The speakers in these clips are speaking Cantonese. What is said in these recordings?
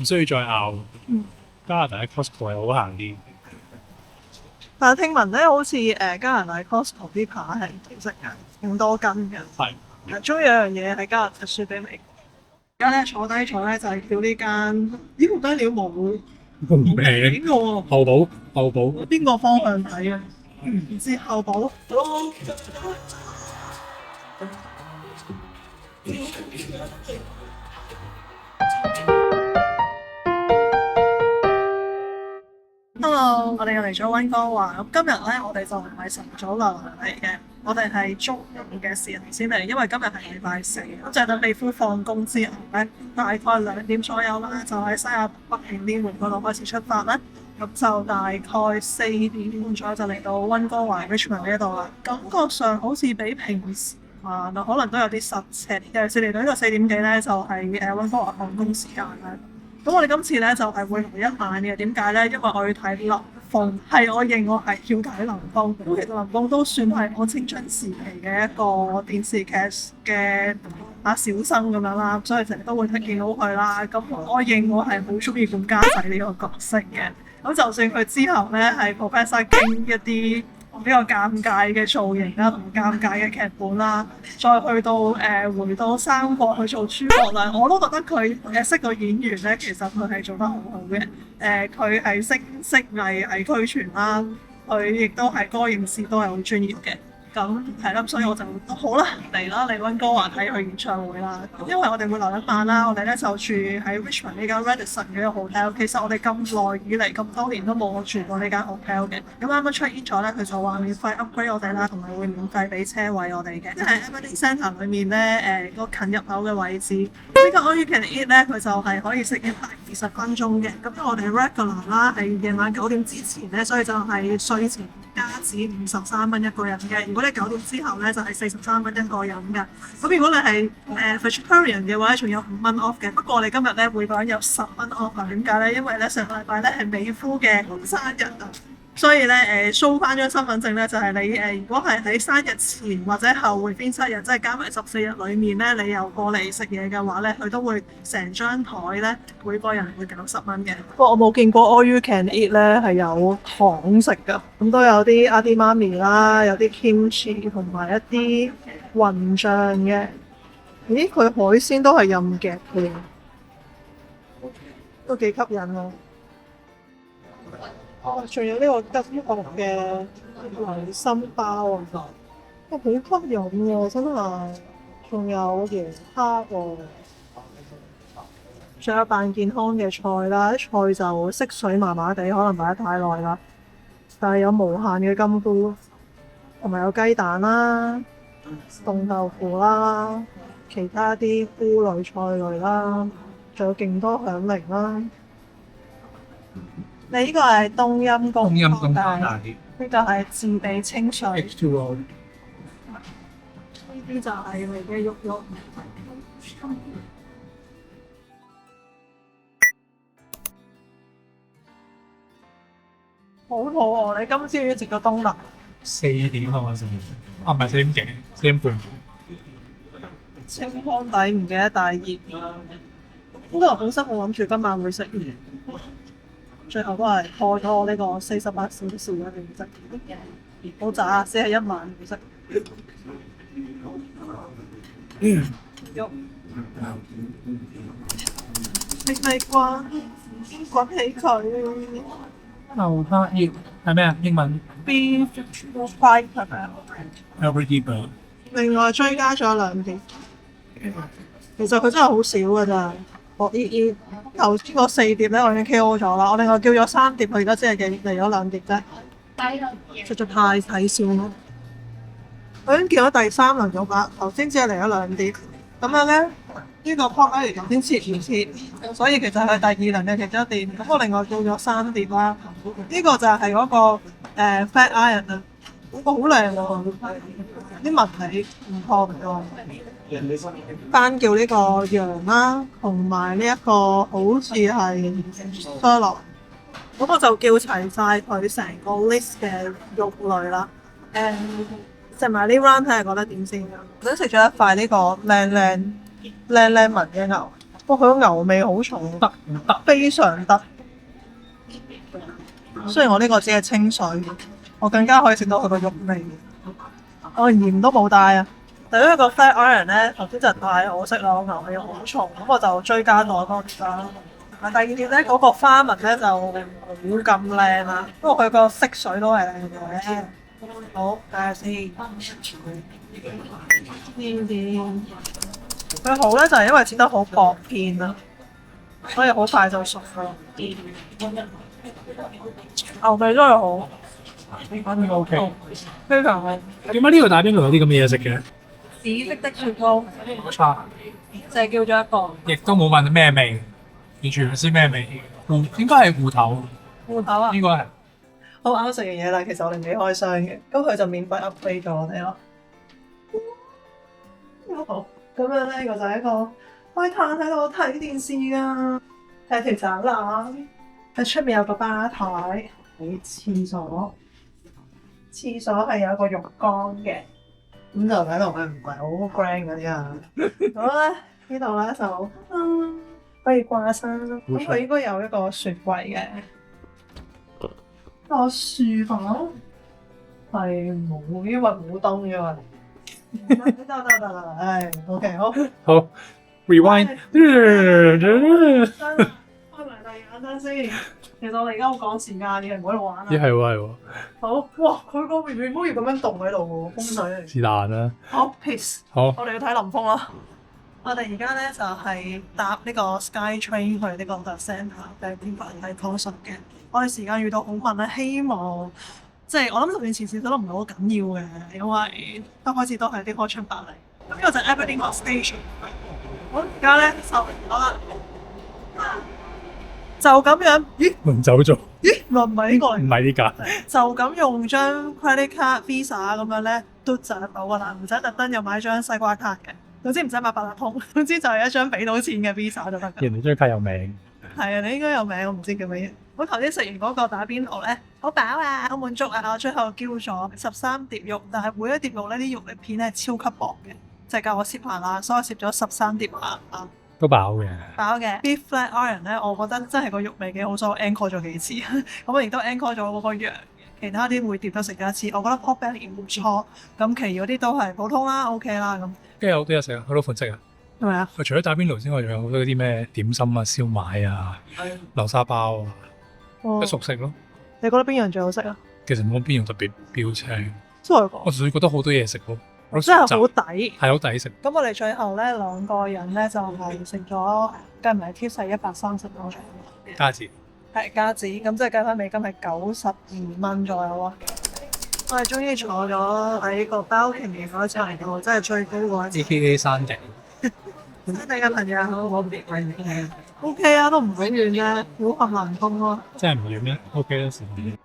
唔需要再拗。嗯加拿大嘅 Costco 係好行啲。但係聽聞咧，好似加拿大 Costco 啲扒係其實勁多斤嘅。係。終於有樣嘢喺加拿大輸俾美國。而家咧坐低咗咧就係叫呢間，咦好低料冇唔平。邊個後補後補。邊個方向睇啊？唔知後補。Hello，我哋又嚟咗溫哥華。咁今日咧，我哋就唔係晨早流流嚟嘅，我哋係中午嘅時候先嚟，因為今日係禮拜四。咁就等美夫放工之後咧，大概2點左右啦，就喺西雅圖北面啲門嗰度開始出發啦。咁就大概4點半左右就嚟到溫哥華 Richmond 呢一度啦。感覺上好似比平時慢啊，可能都有啲塞車。尤其是嚟到呢個4點幾咧，就係溫哥華放工時間啦。咁我哋今次咧就係會留一晚嘅，點解咧？因為我要睇林峯，係我認我係要睇林峯。咁其實林峯都算係我青春時期嘅一個電視劇嘅小生咁樣啦，所以成日都會見到佢啦。咁我認我係好中意管家仔呢個角色嘅。咁就算佢之後咧係 Professor King 一啲比較尷尬嘅造型啦，同尷尬嘅劇本啦，再去到回到三國去做諸葛亮，我都覺得佢識個演員咧，其實佢係做得好好嘅。佢係識藝俱全啦，佢亦都係歌詠詩都係好專業嘅。咁係啦，所以我就好啦，嚟溫哥華睇佢演唱會啦。咁因為我哋會留一晚啦，我哋咧就住喺 Richmond 呢間 Radisson 嘅 hotel。其實我哋咁耐以嚟咁多年都冇住過呢間 hotel 嘅。咁啱啱 check in 咗咧，佢就話免費 upgrade 我哋啦，同埋會免費俾車位我哋嘅。即係 Amenity Centre 裏面咧，個近入口嘅位置，呢個 All You Can Eat 咧，佢就係可以食120分鐘嘅。咁我哋 regular 啦，係夜晚9點之前咧，所以就係稅前加紙53蚊一個人嘅。如果你9點之後咧，就係43蚊一個人㗎。咁如果你係vegetarian 嘅話，仲有5蚊 off 嘅。不過我哋今日咧每個人有10蚊 off 啊。點解咧？因為咧上個禮拜咧係美夫嘅生日啊，所以咧show 翻張身份證咧就係你如果係喺生日前或者後會邊7日，即係加埋14日裡面咧，你又過嚟食嘢嘅話咧，佢都會成張台咧每個人會90蚊嘅。不過我冇見過 All You Can Eat 咧係有糖食㗎，咁都有啲阿啲媽咪啦，有啲 kimchi 同埋一啲雲醬嘅。咦，佢海鮮都係任夾嘅，都幾吸引喎。仲有呢個吉樂嘅維心包啊，好吸引喎，真係。仲有椰蝦喎，仲有扮健康嘅菜啦，啲菜就色水麻麻地，可能擺得太耐啦。但係有無限嘅金菇，同埋有雞蛋啦、凍豆腐啦、其他啲菇類菜類啦，仲有勁多響鈴啦。你呢個係冬陰功湯底，呢個係自備清水，呢啲就係你嘅肉肉。好肚餓！你今朝要食個冬甩4點係咪先？啊，唔係4點幾，4點半。清湯底唔記得帶熱。呢個本身我諗住今晚會食完，最後都係破咗我呢個48小時嘅定質。好渣，41晚唔食。肉食咪滾，滾起佢。牛蝦葉係咩啊？英文 Beef fried 係咪啊？ Alfredo。另外追加咗2碟，其實佢真係好少㗎咋。我依頭先個4碟咧，我已經 KO 咗啦。我另外叫咗3碟，佢而家只係嚟咗2碟啫，實在太睇笑啦！我已經叫咗第3輪肉啦，頭先只係嚟咗2碟。咁樣咧，呢個 pork 咧頭先切唔切，所以其實係第2輪嘅其中一碟。咁我另外叫咗3碟啦。呢個就係嗰個fat iron 啊，嗰個好靚喎，啲紋理唔錯唔錯。單叫呢個羊啦，同埋呢一個好似係沙律。咁我就叫齊晒佢成個 list 嘅肉類啦。食埋呢 round 睇下覺得點先。我都食咗一塊呢個靚紋嘅牛，哇！佢個牛味好重，得唔得？非常得。雖然我呢個只係清水，我更加可以食到佢個肉味。我鹽都冇帶啊！但係因為個 flat iron 咧，頭先就太好食啦，我牛味好重，咁我就追加多啲啦。第二點咧，嗰個花紋咧就冇咁靚啦，不過佢個色水都係靚嘅。好，睇下先。佢好咧就係因為切得好薄片啊，所以好快就熟咯。牛味真係好，反正 OK。非常好。點解呢個打邊爐有啲咁嘅嘢食嘅？紫色的雪糕，冇錯，就係叫咗一個亦都冇問咩味，完全唔知咩味。應該係芋頭，芋頭啊！應該係。好啱食完嘢啦，其實我哋未開箱嘅，咁佢就免費 upgrade 咗我哋咯。好，咁樣咧，呢個就係一個開攤喺度睇電視㗎，睇條展覽。喺出面有個吧台，喺廁所。廁所係有個浴缸嘅，咁就睇落去唔係好 grand 嗰啲啊。好咧，呢度咧就可以掛衫，咁佢應該有一個雪櫃嘅。個廚房係冇，因為冇燈嘅嘛。得，唉，OK，好。好 ，rewind。開埋第二間先。其實我哋而家好趕時間嘅，唔好喺度玩啦。咦係喎係喎。好，哇！佢個 remote 咁樣動喺度喎，風水嚟。是但啦。好 peace。好。我哋要睇林峰啦。我哋而家咧就係搭呢個 SkyTrain 去呢個 The Centre 嘅天佛喺 Consort 嘅。我哋時間遇到好密咧，希望即係我諗就算遲少少都唔係好緊要嘅，因為一開始都係啲開場白嚟。咁呢個就係 Aberdeen Station。我而家咧就好啦。就咁樣，咦？唔走咗。咦？唔係呢個嚟。唔係呢架。就咁用張 credit card Visa 咁樣咧，都就得到㗎啦，唔使特登又買張西瓜卡嘅。總之唔使買八達通，總之就係一張俾到錢嘅 Visa 就得㗎。人哋張卡有名。係啊，你應該有名，我唔知叫乜嘢。我頭先食完嗰個打邊爐咧，好飽啊，好滿足啊！我最後叫咗13碟肉，但係每一碟肉咧啲肉粒片係超級薄嘅，就係夠我攝飯啦，所以我攝咗13碟飯啊。都飽嘅。飽嘅 beef flat iron 咧，我覺得真係個肉味幾好，所以我 encore 咗幾次。咁我亦都 encore 咗嗰個羊，其他啲每碟都食咗一次。我覺得 pork belly 唔錯，咁其餘嗰啲都係普通啦，OK 啦咁。跟住有好多嘢食啊，好多款式啊。係咪啊？除咗打邊爐之外，仲有好多啲咩點心啊、燒賣啊、流沙包啊，哦都熟食咯。你覺得邊樣最好食啊？其實冇邊樣特別標青，真係我純粹覺得好多嘢食咯。真係好抵，係好抵食。咁我哋最後咧兩個人咧就係食咗計埋 tip 係130蚊加字係加紙，咁即係計翻美金係92蚊左右啊！我哋終於坐咗喺個 balcony 嗰層度，真係最高嗰一層。AKA 山頂。你嘅朋友好 OK 啊，都唔遠啫，好合能通咯。真係唔遠咩 ？OK 啦，時間。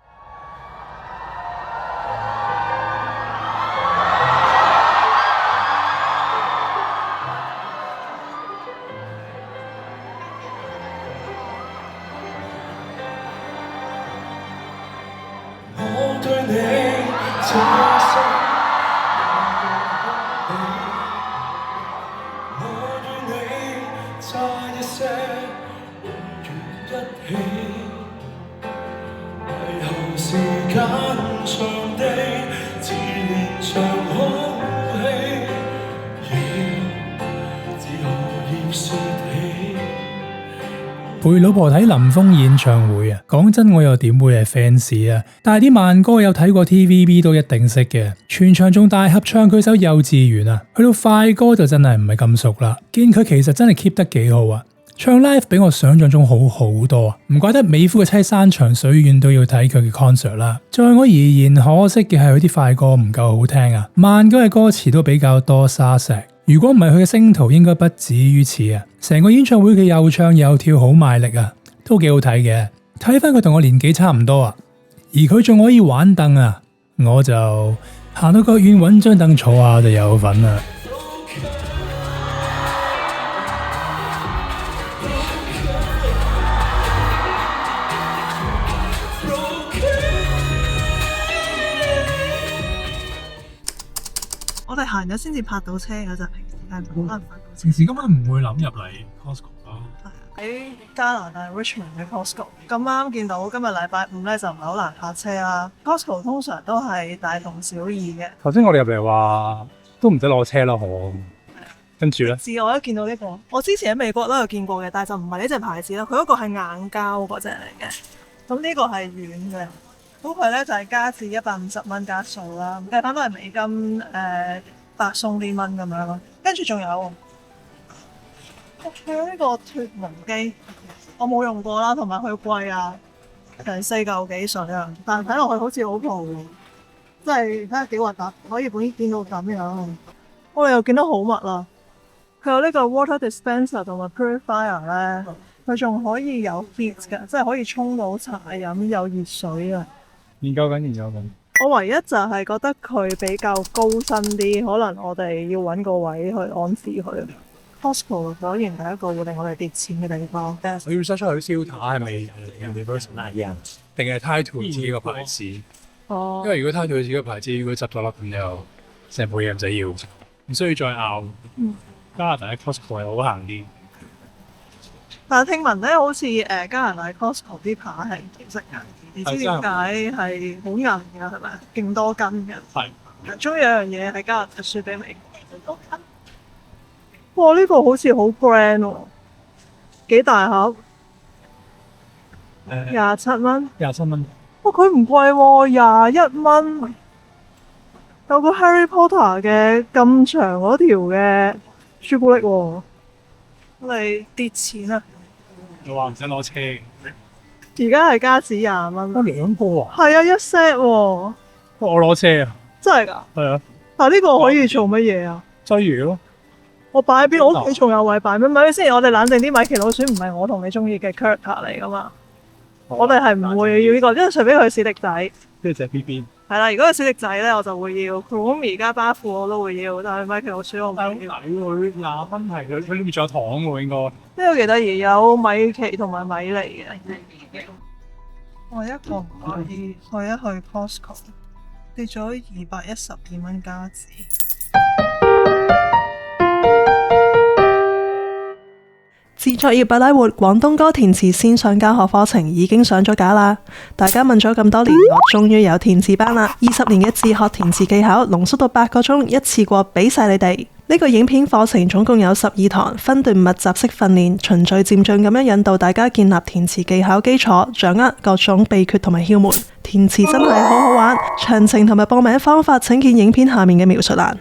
陪老婆睇林峰演唱會啊！講真，我又點會係 fans 啊？但係啲慢歌有睇過 TVB 都一定識嘅，全場仲大合唱佢首《幼稚園》啊！去到快歌就真係唔係咁熟啦。見佢其實真係 keep 得幾好啊！唱 live 比我想象中好好多啊！唔怪得美孚嘅妻山長水遠都要睇佢嘅 concert 啦。在我而言，可惜嘅係佢啲快歌唔夠好聽啊，慢歌嘅歌詞都比較多沙石。如果唔係佢嘅星途，應該不止於此啊！成個演唱會佢又唱又跳，好賣力啊，都幾好睇嘅。睇翻佢同我年紀差唔多啊，而佢仲可以玩凳啊，我就行到腳遠揾張凳坐下就有份啦。我哋行咗先至泊到車㗎咋，平時係冇可能泊到車。平時根本唔會諗入嚟 Costco 啦。喺加拿大 Richmond 嘅 Costco， 咁啱見到今日禮拜五咧就唔係好難泊車啦。Costco 通常都係大同小異嘅。頭先我哋入嚟話都唔使攞車啦，好。跟住咧，我一見到呢個，我之前喺美國都有見過嘅，但係就唔係呢隻牌子啦。佢嗰個係硬膠嗰隻嚟嘅，咁呢個係軟嘅。咁佢咧就係加至150蚊加數啦，計翻都係美金8鬆啲蚊咁樣咯。跟住仲有佢呢個脫毛機，我冇用過啦，同埋佢貴啊，成4嚿幾水啊，但係睇落去好似好蒲喎，即係睇下幾核突，可以本見到咁樣。我哋又見得好密啦。佢有呢個 water dispenser 同埋 purifier 咧，佢仲可以有 heat 嘅，即係可以沖到茶飲，有熱水啊！研究緊。我唯一就係覺得佢比較高身啲，可能我哋要揾個位去安置佢。Costco 果然係一個會令我哋跌錢嘅地方。我要 search 出去 Silta 係咪 Universal 定係 Tattoo 自己個牌子？哦，因為如果 Tattoo 自己個牌子如果執咗笠，咁就成部嘢唔使要，唔需要再拗。加拿大嘅 Costco 係好行啲。但係聽聞咧，好似加拿大 Costco 啲扒係唔甜色嘅，唔知點解係好硬㗎，係咪？勁多筋嘅。係。終於有樣嘢喺加拿大輸俾美國。哇！呢個好似好 brand 喎，幾大盒？27蚊。27蚊。哇！佢唔貴喎，21蚊。有個 Harry Potter 嘅咁長嗰條嘅朱古力喎，我哋跌錢啊！我話唔使攞車嘅。而家係加紙20蚊。得2個啊？係啊，一 set 喎。我攞車啊！真係㗎？係啊。但呢個可以做乜嘢啊？擠魚咯。我擺喺邊？我屋企仲有位擺咩？咪先，我哋冷靜啲。米奇老鼠唔係我同你中意嘅 character 嚟㗎嘛？我哋係唔會要呢個，因為除非佢係史迪仔。即係隻 BB。係啦，如果係史迪仔咧，我就會要。Kurumi 加巴庫我都會要，但係米奇老鼠我唔要。抵喎，佢20蚊係佢裏面仲有糖喎，應該。呢個幾得意，有米奇同埋米妮嘅。我一個唔可以去一去 Costco， 跌咗212蚊加紙。自作業不拉活廣東歌填詞線上教學課程已經上咗架啦！大家問咗咁多年，我終於有填詞班啦！20年嘅自學填詞技巧濃縮到8個鐘，一次過俾晒你哋。呢個影片課程總共有12堂，分段密集式訓練，循序漸進咁樣引導大家建立填詞技巧基礎，掌握各種秘訣同埋竅門。填詞真係好好玩，詳情同埋報名方法請見影片下面嘅描述欄。